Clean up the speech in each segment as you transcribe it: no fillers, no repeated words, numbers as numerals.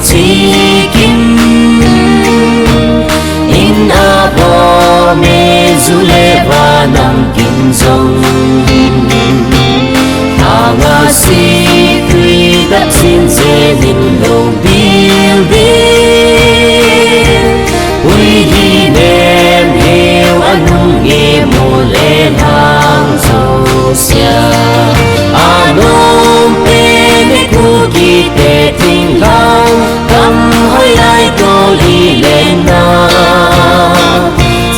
chỉ kim in a bo me du le và nằm kim rong nga si tuy đắp xin dễ linh đầu biêu biêu ui hi nem heo anh nghe mồ lê hàng dâu xia nôm pe me cu ki te ting lang cầm hơi ai tô li lên na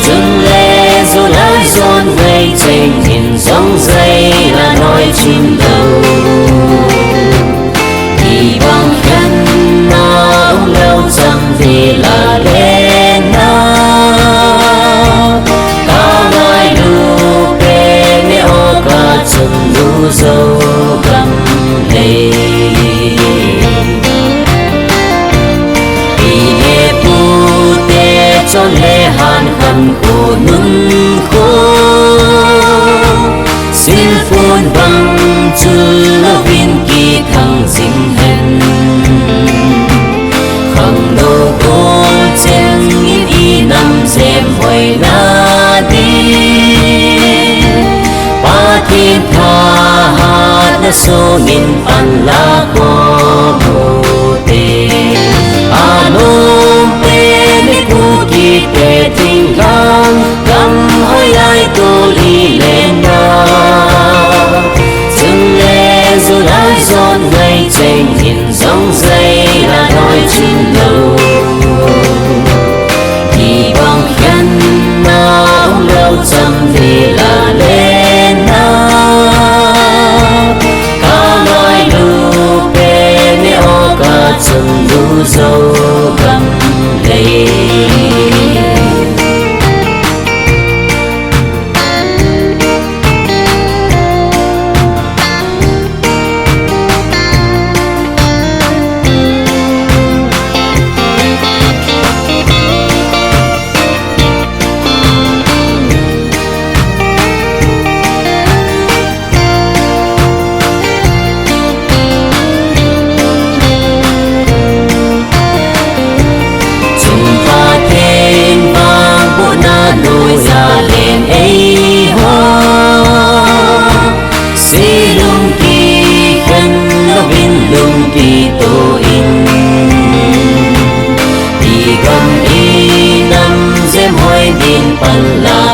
dừng lê dù lại dồn ngày trên nhìn giống dây là nói chim đầu thì bằng khen na ông lâu chẳng vì là lên na cả ngày lu pe me o cả chân lu dâu cầm lê vì nghe pu te cho lê hàn khăn khô nung khô xin phun bằng chưa viên kỳ thăng dinh hình khẳng đầu cô trên in y năm dèm hồi na đi ba thiên tha hát na số nghìn pan la cô mô tê nôm pe me cu ki te ting lang cầm hơi ai tô li lên na dừng lê dù lại dọn ngày trên nhìn giống dây là nói chim lâu thì bằng khen na ông lâu chẳng vì là lên na cả nói lu pe me o cả chân lu dâu cầm lê nôi ra lên ấy ho si lung kỳ khen nó bên lung kỳ tô in thì gần đi năm dêm hoi din pan la